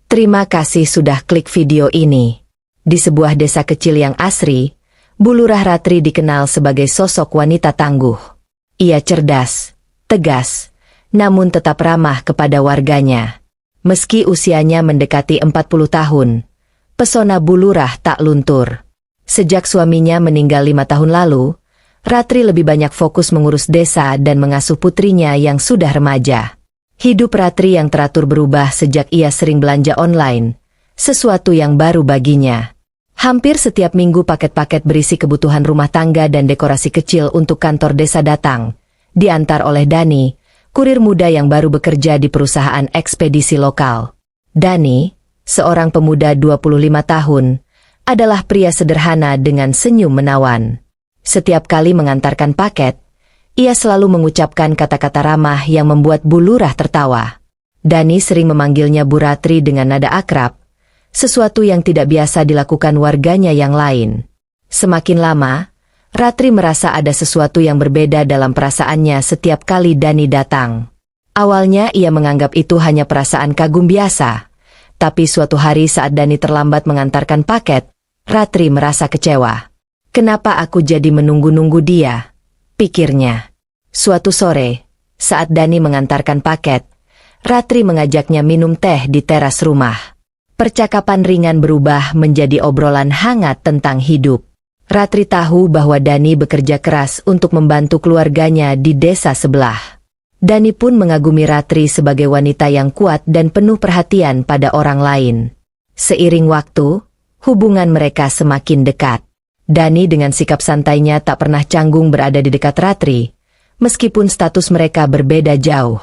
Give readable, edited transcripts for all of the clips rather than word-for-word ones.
Terima kasih sudah klik video ini. Di sebuah desa kecil yang asri, Bu Lurah Ratri dikenal sebagai sosok wanita tangguh. Ia cerdas, tegas, namun tetap ramah kepada warganya. Meski usianya mendekati 40 tahun, pesona Bu Lurah tak luntur. Sejak suaminya meninggal 5 tahun lalu, Ratri lebih banyak fokus mengurus desa dan mengasuh putrinya yang sudah remaja. Hidup Ratri yang teratur berubah sejak ia sering belanja online, sesuatu yang baru baginya. Hampir setiap minggu paket-paket berisi kebutuhan rumah tangga dan dekorasi kecil untuk kantor desa datang, diantar oleh Dani, kurir muda yang baru bekerja di perusahaan ekspedisi lokal. Dani, seorang pemuda 25 tahun, adalah pria sederhana dengan senyum menawan. Setiap kali mengantarkan paket, ia selalu mengucapkan kata-kata ramah yang membuat Bu Lurah tertawa. Dani sering memanggilnya Bu Ratri dengan nada akrab, sesuatu yang tidak biasa dilakukan warganya yang lain. Semakin lama, Ratri merasa ada sesuatu yang berbeda dalam perasaannya setiap kali Dani datang. Awalnya ia menganggap itu hanya perasaan kagum biasa, tapi suatu hari saat Dani terlambat mengantarkan paket, Ratri merasa kecewa. Kenapa aku jadi menunggu-nunggu dia? Pikirnya. Suatu sore, saat Dani mengantarkan paket, Ratri mengajaknya minum teh di teras rumah. Percakapan ringan berubah menjadi obrolan hangat tentang hidup. Ratri tahu bahwa Dani bekerja keras untuk membantu keluarganya di desa sebelah. Dani pun mengagumi Ratri sebagai wanita yang kuat dan penuh perhatian pada orang lain. Seiring waktu, hubungan mereka semakin dekat. Dani dengan sikap santainya tak pernah canggung berada di dekat Ratri, meskipun status mereka berbeda jauh.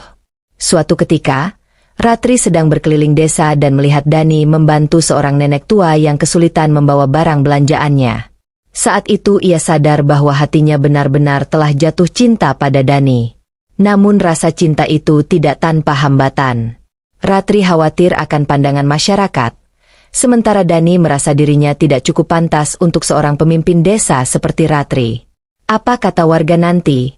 Suatu ketika, Ratri sedang berkeliling desa dan melihat Dani membantu seorang nenek tua yang kesulitan membawa barang belanjaannya. Saat itu ia sadar bahwa hatinya benar-benar telah jatuh cinta pada Dani. Namun rasa cinta itu tidak tanpa hambatan. Ratri khawatir akan pandangan masyarakat, sementara Dani merasa dirinya tidak cukup pantas untuk seorang pemimpin desa seperti Ratri. Apa kata warga nanti?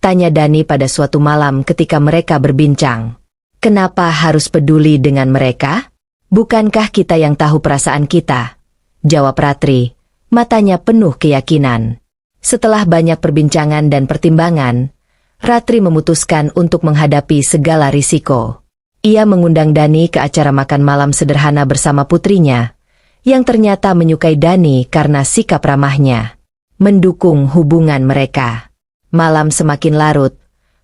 Tanya Dani pada suatu malam ketika mereka berbincang. Kenapa harus peduli dengan mereka? Bukankah kita yang tahu perasaan kita? Jawab Ratri, matanya penuh keyakinan. Setelah banyak perbincangan dan pertimbangan, Ratri memutuskan untuk menghadapi segala risiko. Ia mengundang Dani ke acara makan malam sederhana bersama putrinya, yang ternyata menyukai Dani karena sikap ramahnya, mendukung hubungan mereka. Malam semakin larut,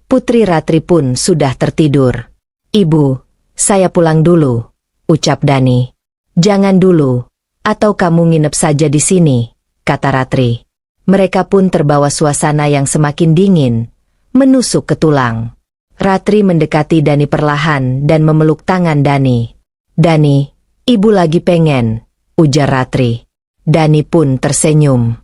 putri Ratri pun sudah tertidur. Ibu, saya pulang dulu, ucap Dani. Jangan dulu, atau kamu nginep saja di sini, kata Ratri. Mereka pun terbawa suasana yang semakin dingin, menusuk ke tulang. Ratri mendekati Dani perlahan dan memeluk tangan Dani. Dani, ibu lagi pengen, ujar Ratri. Dani pun tersenyum.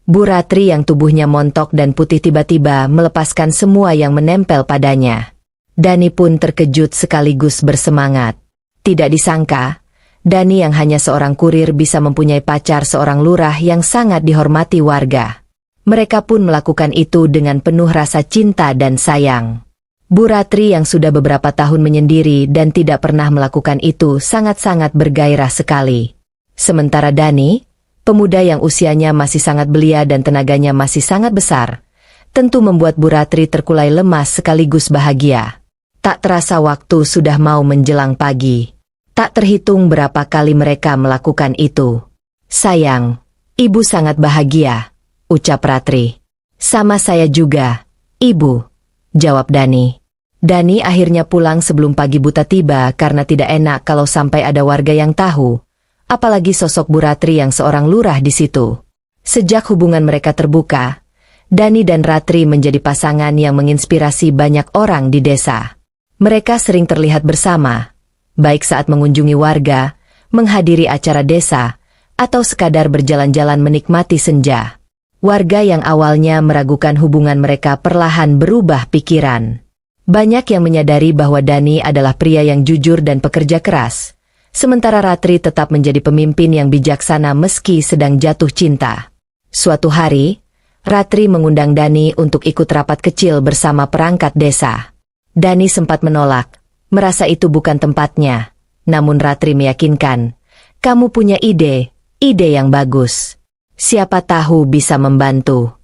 Bu Ratri yang tubuhnya montok dan putih tiba-tiba melepaskan semua yang menempel padanya. Dani pun terkejut sekaligus bersemangat. Tidak disangka, Dani yang hanya seorang kurir bisa mempunyai pacar seorang lurah yang sangat dihormati warga. Mereka pun melakukan itu dengan penuh rasa cinta dan sayang. Bu Ratri yang sudah beberapa tahun menyendiri dan tidak pernah melakukan itu sangat-sangat bergairah sekali. Sementara Dani, pemuda yang usianya masih sangat belia dan tenaganya masih sangat besar, tentu membuat Bu Ratri terkulai lemas sekaligus bahagia. Tak terasa waktu sudah mau menjelang pagi. Tak terhitung berapa kali mereka melakukan itu. Sayang, ibu sangat bahagia, ucap Ratri. Sama saya juga, ibu, jawab Dani. Dani akhirnya pulang sebelum pagi buta tiba karena tidak enak kalau sampai ada warga yang tahu, apalagi sosok Bu Ratri yang seorang lurah di situ. Sejak hubungan mereka terbuka, Dani dan Ratri menjadi pasangan yang menginspirasi banyak orang di desa. Mereka sering terlihat bersama, baik saat mengunjungi warga, menghadiri acara desa, atau sekadar berjalan-jalan menikmati senja. Warga yang awalnya meragukan hubungan mereka perlahan berubah pikiran. Banyak yang menyadari bahwa Dani adalah pria yang jujur dan pekerja keras, sementara Ratri tetap menjadi pemimpin yang bijaksana meski sedang jatuh cinta. Suatu hari, Ratri mengundang Dani untuk ikut rapat kecil bersama perangkat desa. Dani sempat menolak, merasa itu bukan tempatnya. namun Ratri meyakinkan, kamu punya ide yang bagus. Siapa tahu bisa membantu.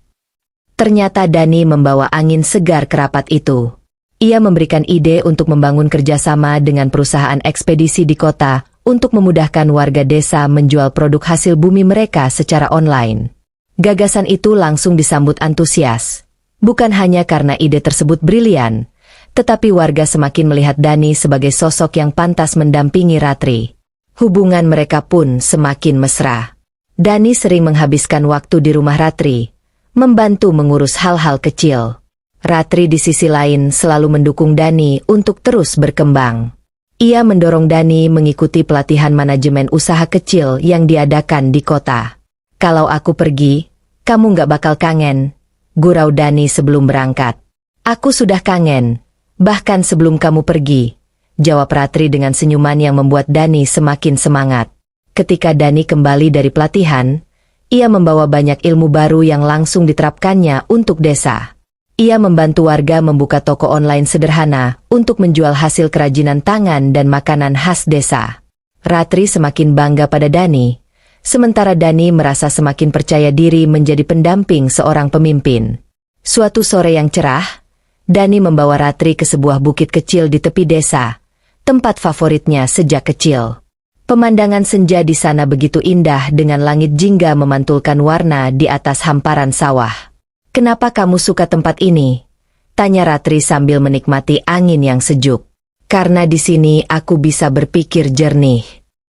Ternyata Dani membawa angin segar ke rapat itu. Ia memberikan ide untuk membangun kerjasama dengan perusahaan ekspedisi di kota untuk memudahkan warga desa menjual produk hasil bumi mereka secara online. Gagasan itu langsung disambut antusias. Bukan hanya karena ide tersebut brilian, tetapi warga semakin melihat Dani sebagai sosok yang pantas mendampingi Ratri. Hubungan mereka pun semakin mesra. Dani sering menghabiskan waktu di rumah Ratri, membantu mengurus hal-hal kecil. Ratri di sisi lain selalu mendukung Dani untuk terus berkembang. Ia mendorong Dani mengikuti pelatihan manajemen usaha kecil yang diadakan di kota. Kalau aku pergi, kamu nggak bakal kangen, gurau Dani sebelum berangkat. Aku sudah kangen, bahkan sebelum kamu pergi, jawab Ratri dengan senyuman yang membuat Dani semakin semangat. Ketika Dani kembali dari pelatihan, ia membawa banyak ilmu baru yang langsung diterapkannya untuk desa. Ia membantu warga membuka toko online sederhana untuk menjual hasil kerajinan tangan dan makanan khas desa. Ratri semakin bangga pada Dani, sementara Dani merasa semakin percaya diri menjadi pendamping seorang pemimpin. Suatu sore yang cerah, Dani membawa Ratri ke sebuah bukit kecil di tepi desa, tempat favoritnya sejak kecil. Pemandangan senja di sana begitu indah dengan langit jingga memantulkan warna di atas hamparan sawah. Kenapa kamu suka tempat ini? Tanya Ratri sambil menikmati angin yang sejuk. Karena di sini aku bisa berpikir jernih.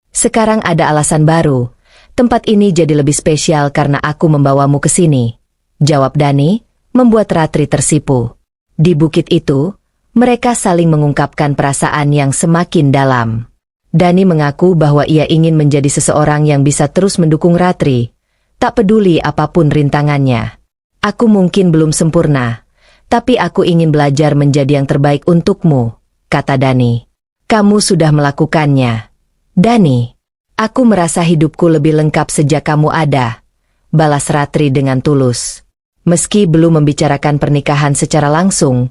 Sekarang ada alasan baru. Tempat ini jadi lebih spesial karena aku membawamu ke sini, jawab Dani, membuat Ratri tersipu. Di bukit itu, mereka saling mengungkapkan perasaan yang semakin dalam. Dani mengaku bahwa ia ingin menjadi seseorang yang bisa terus mendukung Ratri, tak peduli apapun rintangannya. Aku mungkin belum sempurna, tapi aku ingin belajar menjadi yang terbaik untukmu, kata Dani. Kamu sudah melakukannya. Dani, aku merasa hidupku lebih lengkap sejak kamu ada, balas Ratri dengan tulus. Meski belum membicarakan pernikahan secara langsung,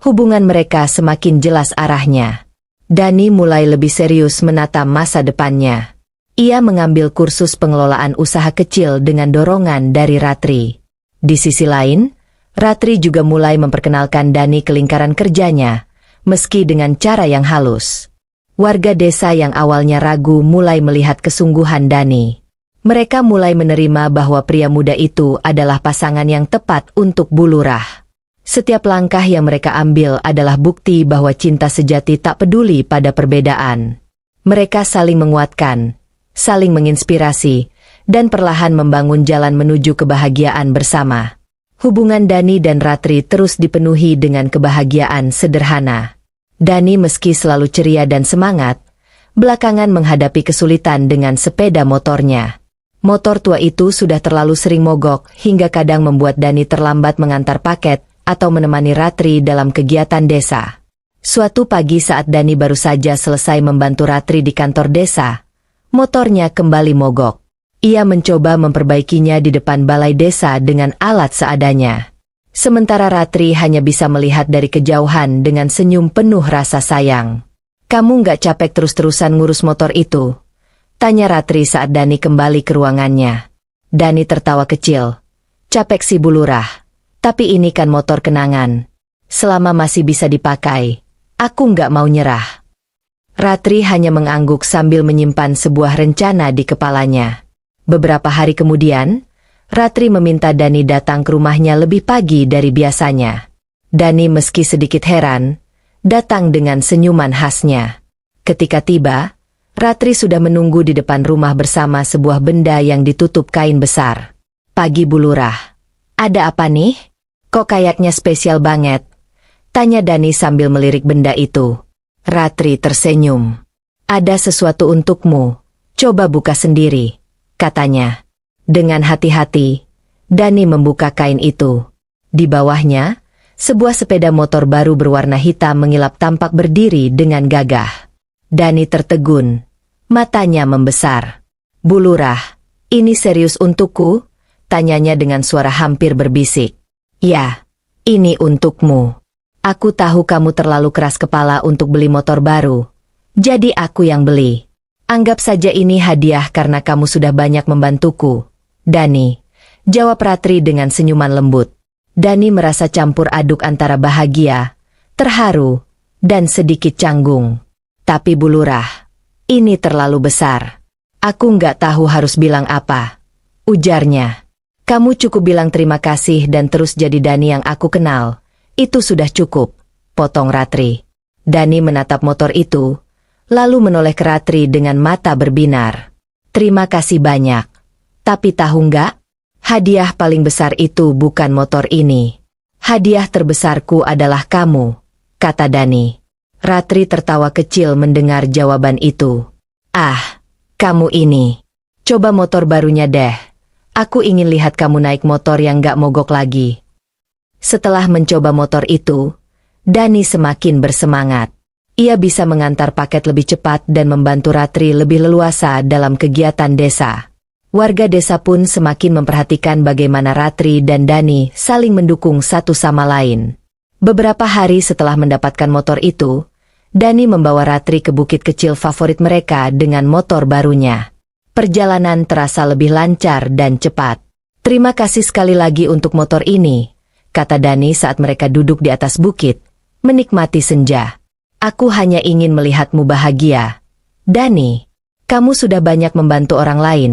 hubungan mereka semakin jelas arahnya. Dani mulai lebih serius menata masa depannya. Ia mengambil kursus pengelolaan usaha kecil dengan dorongan dari Ratri. Di sisi lain, Ratri juga mulai memperkenalkan Dani ke lingkaran kerjanya, meski dengan cara yang halus. Warga desa yang awalnya ragu mulai melihat kesungguhan Dani. Mereka mulai menerima bahwa pria muda itu adalah pasangan yang tepat untuk Bu Lurah. Setiap langkah yang mereka ambil adalah bukti bahwa cinta sejati tak peduli pada perbedaan. Mereka saling menguatkan, saling menginspirasi, dan perlahan membangun jalan menuju kebahagiaan bersama. Hubungan Dani dan Ratri terus dipenuhi dengan kebahagiaan sederhana. Dani meski selalu ceria dan semangat, belakangan menghadapi kesulitan dengan sepeda motornya. Motor tua itu sudah terlalu sering mogok hingga kadang membuat Dani terlambat mengantar paket atau menemani Ratri dalam kegiatan desa. Suatu pagi saat Dani baru saja selesai membantu Ratri di kantor desa, motornya kembali mogok. Ia mencoba memperbaikinya di depan balai desa dengan alat seadanya. Sementara Ratri hanya bisa melihat dari kejauhan dengan senyum penuh rasa sayang. Kamu nggak capek terus-terusan ngurus motor itu? Tanya Ratri saat Dani kembali ke ruangannya. Dani tertawa kecil. Capek sih Bu Lurah. Tapi ini kan motor kenangan. Selama masih bisa dipakai, aku nggak mau nyerah. Ratri hanya mengangguk sambil menyimpan sebuah rencana di kepalanya. Beberapa hari kemudian, Ratri meminta Dani datang ke rumahnya lebih pagi dari biasanya. Dani meski sedikit heran, datang dengan senyuman khasnya. Ketika tiba, Ratri sudah menunggu di depan rumah bersama sebuah benda yang ditutup kain besar. Pagi Bu Lurah. Ada apa nih? Kok kayaknya spesial banget? Tanya Dani sambil melirik benda itu. Ratri tersenyum. Ada sesuatu untukmu. Coba buka sendiri, katanya. Dengan hati-hati, Dani membuka kain itu. Di bawahnya, sebuah sepeda motor baru berwarna hitam mengilap tampak berdiri dengan gagah. Dani tertegun. Matanya membesar. Bu Lurah, ini serius untukku? Tanyanya dengan suara hampir berbisik. Ya, ini untukmu. Aku tahu kamu terlalu keras kepala untuk beli motor baru. Jadi aku yang beli. Anggap saja ini hadiah karena kamu sudah banyak membantuku, Dani, jawab Ratri dengan senyuman lembut. Dani merasa campur aduk antara bahagia, terharu, dan sedikit canggung. Tapi Bu Lurah, ini terlalu besar. Aku nggak tahu harus bilang apa, ujarnya. Kamu cukup bilang terima kasih dan terus jadi Dani yang aku kenal. Itu sudah cukup, potong Ratri. Dani menatap motor itu, lalu menoleh ke Ratri dengan mata berbinar. Terima kasih banyak. Tapi tahu nggak? Hadiah paling besar itu bukan motor ini. Hadiah terbesarku adalah kamu, kata Dani. Ratri tertawa kecil mendengar jawaban itu. Ah, kamu ini. Coba motor barunya deh. Aku ingin lihat kamu naik motor yang gak mogok lagi. Setelah mencoba motor itu, Dani semakin bersemangat. Ia bisa mengantar paket lebih cepat dan membantu Ratri lebih leluasa dalam kegiatan desa. Warga desa pun semakin memperhatikan bagaimana Ratri dan Dani saling mendukung satu sama lain. Beberapa hari setelah mendapatkan motor itu, Dani membawa Ratri ke bukit kecil favorit mereka dengan motor barunya. Perjalanan terasa lebih lancar dan cepat. Terima kasih sekali lagi untuk motor ini, kata Dani saat mereka duduk di atas bukit, menikmati senja. Aku hanya ingin melihatmu bahagia. Dani, kamu sudah banyak membantu orang lain.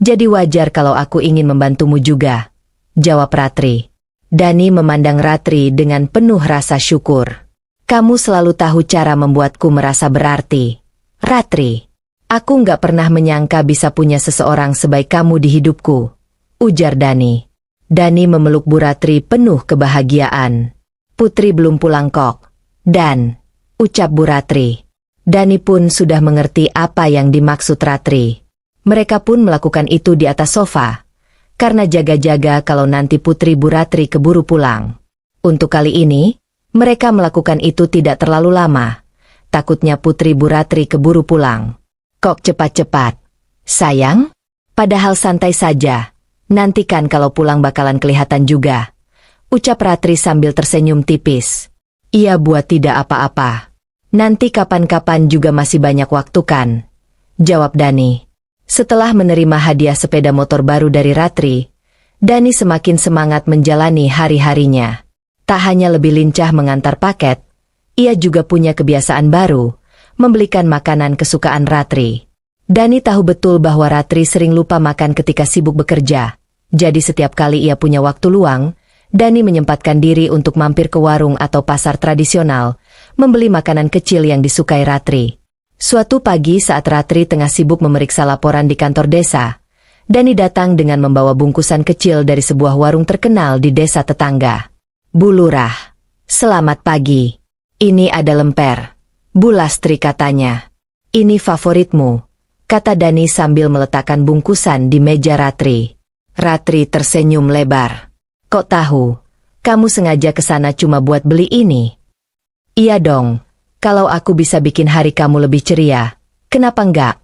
Jadi wajar kalau aku ingin membantumu juga, jawab Ratri. Dani memandang Ratri dengan penuh rasa syukur. Kamu selalu tahu cara membuatku merasa berarti. Ratri, aku nggak pernah menyangka bisa punya seseorang sebaik kamu di hidupku, ujar Dani. Dani memeluk Bu Ratri penuh kebahagiaan. Putri belum pulang kok, Dan, ucap Bu Ratri. Dani pun sudah mengerti apa yang dimaksud Ratri. Mereka pun melakukan itu di atas sofa, karena jaga-jaga kalau nanti Putri Bu Ratri keburu pulang. Untuk kali ini, mereka melakukan itu tidak terlalu lama. Takutnya Putri Bu Ratri keburu pulang. Kok cepat-cepat? Sayang? Padahal santai saja. Nantikan kalau pulang bakalan kelihatan juga, ucap Ratri sambil tersenyum tipis. Ia buat tidak apa-apa. Nanti kapan-kapan juga masih banyak waktu kan? Jawab Dani. Setelah menerima hadiah sepeda motor baru dari Ratri, Dani semakin semangat menjalani hari-harinya. Tak hanya lebih lincah mengantar paket, ia juga punya kebiasaan baru, membelikan makanan kesukaan Ratri. Dani tahu betul bahwa Ratri sering lupa makan ketika sibuk bekerja. Jadi setiap kali ia punya waktu luang, Dani menyempatkan diri untuk mampir ke warung atau pasar tradisional, membeli makanan kecil yang disukai Ratri. Suatu pagi saat Ratri tengah sibuk memeriksa laporan di kantor desa, Dani datang dengan membawa bungkusan kecil dari sebuah warung terkenal di desa tetangga. Bu Lurah, selamat pagi. Ini ada lemper. Bu Lastri katanya. Ini favoritmu, kata Dani sambil meletakkan bungkusan di meja Ratri. Ratri tersenyum lebar. Kok tahu? Kamu sengaja ke sana cuma buat beli ini? Iya dong. Kalau aku bisa bikin hari kamu lebih ceria, kenapa enggak?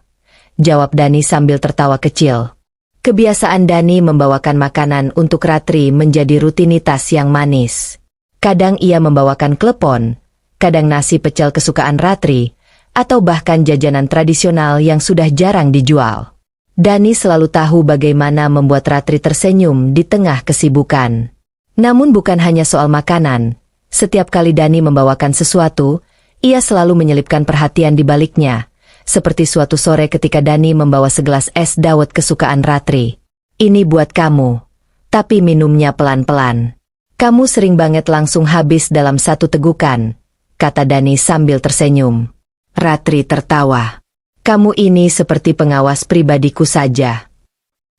Jawab Dani sambil tertawa kecil. Kebiasaan Dani membawakan makanan untuk Ratri menjadi rutinitas yang manis. Kadang ia membawakan klepon, kadang nasi pecel kesukaan Ratri, atau bahkan jajanan tradisional yang sudah jarang dijual. Dani selalu tahu bagaimana membuat Ratri tersenyum di tengah kesibukan. Namun bukan hanya soal makanan, setiap kali Dani membawakan sesuatu, ia selalu menyelipkan perhatian di baliknya, seperti suatu sore ketika Dani membawa segelas es dawet kesukaan Ratri. Ini buat kamu, tapi minumnya pelan-pelan. Kamu sering banget langsung habis dalam satu tegukan, kata Dani sambil tersenyum. Ratri tertawa. Kamu ini seperti pengawas pribadiku saja.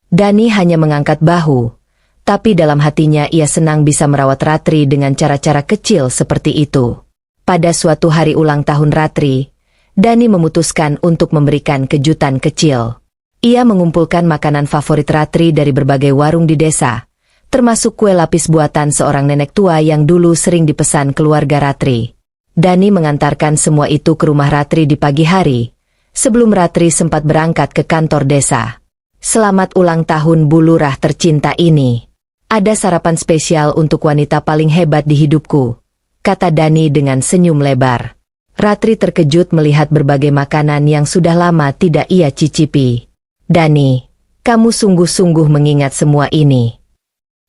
Dani hanya mengangkat bahu, tapi dalam hatinya ia senang bisa merawat Ratri dengan cara-cara kecil seperti itu. Pada suatu hari ulang tahun Ratri, Dani memutuskan untuk memberikan kejutan kecil. Ia mengumpulkan makanan favorit Ratri dari berbagai warung di desa, termasuk kue lapis buatan seorang nenek tua yang dulu sering dipesan keluarga Ratri. Dani mengantarkan semua itu ke rumah Ratri di pagi hari, sebelum Ratri sempat berangkat ke kantor desa. Selamat ulang tahun Bu Lurah tercinta ini. Ada sarapan spesial untuk wanita paling hebat di hidupku, kata Dani dengan senyum lebar. Ratri terkejut melihat berbagai makanan yang sudah lama tidak ia cicipi. Dani, kamu sungguh-sungguh mengingat semua ini.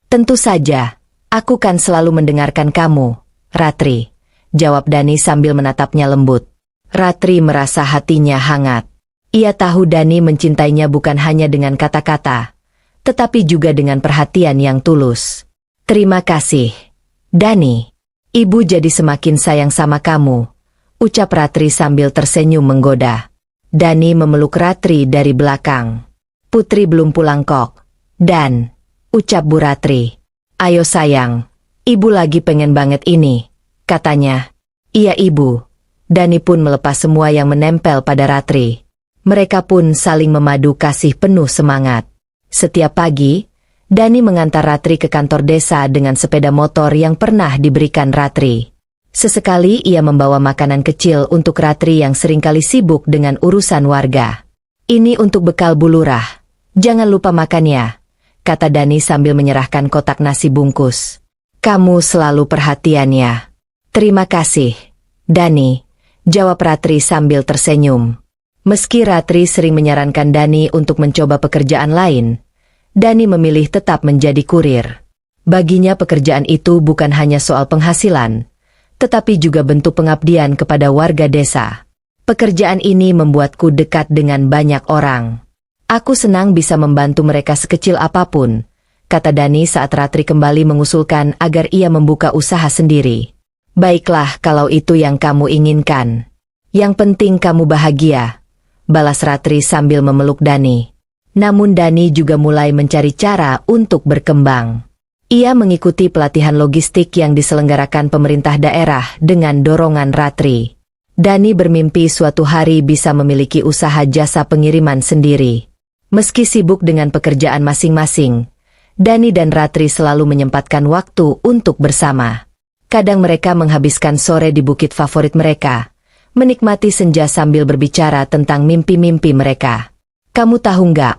Tentu saja, aku kan selalu mendengarkan kamu, Ratri, jawab Dani sambil menatapnya lembut. Ratri merasa hatinya hangat. Ia tahu Dani mencintainya bukan hanya dengan kata-kata, tetapi juga dengan perhatian yang tulus. Terima kasih, Dani. Ibu jadi semakin sayang sama kamu, ucap Ratri sambil tersenyum menggoda. Dani memeluk Ratri dari belakang. Putri belum pulang kok, Dan, ucap Bu Ratri. Ayo sayang, ibu lagi pengen banget ini, katanya. Iya ibu. Dani pun melepas semua yang menempel pada Ratri. Mereka pun saling memadu kasih penuh semangat. Setiap pagi, Dani mengantar Ratri ke kantor desa dengan sepeda motor yang pernah diberikan Ratri. Sesekali ia membawa makanan kecil untuk Ratri yang seringkali sibuk dengan urusan warga. Ini untuk bekal Bu Lurah. Jangan lupa makan ya, kata Dani sambil menyerahkan kotak nasi bungkus. Kamu selalu perhatian ya. Terima kasih, Dani, jawab Ratri sambil tersenyum. Meski Ratri sering menyarankan Dani untuk mencoba pekerjaan lain, Dani memilih tetap menjadi kurir. Baginya pekerjaan itu bukan hanya soal penghasilan, tetapi juga bentuk pengabdian kepada warga desa. Pekerjaan ini membuatku dekat dengan banyak orang. Aku senang bisa membantu mereka sekecil apapun, kata Dani saat Ratri kembali mengusulkan agar ia membuka usaha sendiri. Baiklah kalau itu yang kamu inginkan. Yang penting kamu bahagia, balas Ratri sambil memeluk Dani. Namun Dani juga mulai mencari cara untuk berkembang. Ia mengikuti pelatihan logistik yang diselenggarakan pemerintah daerah dengan dorongan Ratri. Dani bermimpi suatu hari bisa memiliki usaha jasa pengiriman sendiri. Meski sibuk dengan pekerjaan masing-masing, Dani dan Ratri selalu menyempatkan waktu untuk bersama. Kadang mereka menghabiskan sore di bukit favorit mereka, menikmati senja sambil berbicara tentang mimpi-mimpi mereka. Kamu tahu nggak?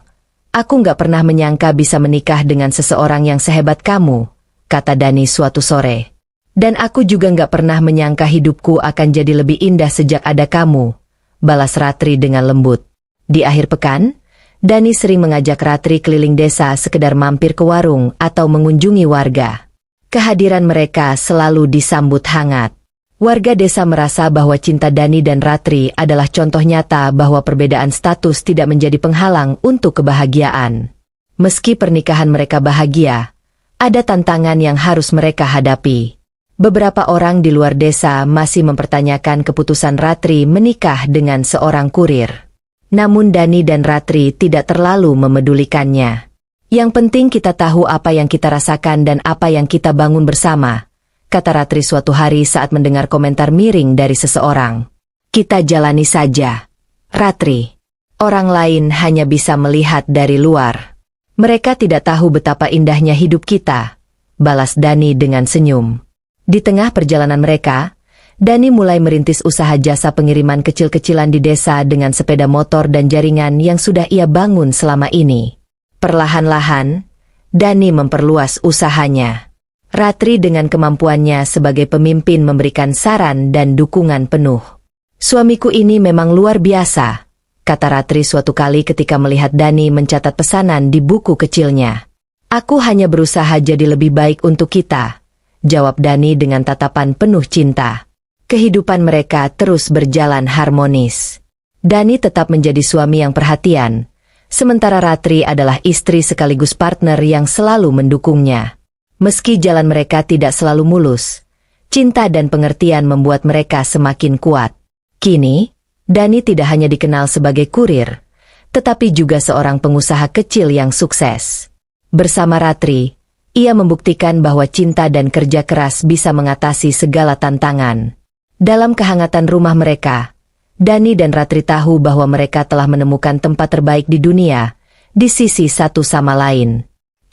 Aku nggak pernah menyangka bisa menikah dengan seseorang yang sehebat kamu, kata Dani suatu sore. Dan aku juga nggak pernah menyangka hidupku akan jadi lebih indah sejak ada kamu, balas Ratri dengan lembut. Di akhir pekan, Dani sering mengajak Ratri keliling desa sekedar mampir ke warung atau mengunjungi warga. Kehadiran mereka selalu disambut hangat. Warga desa merasa bahwa cinta Dani dan Ratri adalah contoh nyata bahwa perbedaan status tidak menjadi penghalang untuk kebahagiaan. Meski pernikahan mereka bahagia, ada tantangan yang harus mereka hadapi. Beberapa orang di luar desa masih mempertanyakan keputusan Ratri menikah dengan seorang kurir. Namun Dani dan Ratri tidak terlalu memedulikannya. Yang penting kita tahu apa yang kita rasakan dan apa yang kita bangun bersama, kata Ratri suatu hari saat mendengar komentar miring dari seseorang. Kita jalani saja, Ratri. Orang lain hanya bisa melihat dari luar. Mereka tidak tahu betapa indahnya hidup kita, balas Dani dengan senyum. Di tengah perjalanan mereka, Dani mulai merintis usaha jasa pengiriman kecil-kecilan di desa dengan sepeda motor dan jaringan yang sudah ia bangun selama ini. Perlahan-lahan, Dani memperluas usahanya. Ratri dengan kemampuannya sebagai pemimpin memberikan saran dan dukungan penuh. Suamiku ini memang luar biasa, kata Ratri suatu kali ketika melihat Dani mencatat pesanan di buku kecilnya. Aku hanya berusaha jadi lebih baik untuk kita, jawab Dani dengan tatapan penuh cinta. Kehidupan mereka terus berjalan harmonis. Dani tetap menjadi suami yang perhatian, sementara Ratri adalah istri sekaligus partner yang selalu mendukungnya. Meski jalan mereka tidak selalu mulus, cinta dan pengertian membuat mereka semakin kuat. Kini, Dani tidak hanya dikenal sebagai kurir, tetapi juga seorang pengusaha kecil yang sukses. Bersama Ratri, ia membuktikan bahwa cinta dan kerja keras bisa mengatasi segala tantangan. Dalam kehangatan rumah mereka, Dani dan Ratri tahu bahwa mereka telah menemukan tempat terbaik di dunia, di sisi satu sama lain.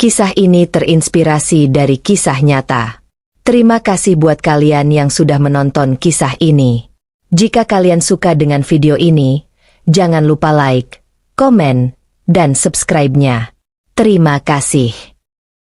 Kisah ini terinspirasi dari kisah nyata. Terima kasih buat kalian yang sudah menonton kisah ini. Jika kalian suka dengan video ini, jangan lupa like, komen, dan subscribe-nya. Terima kasih.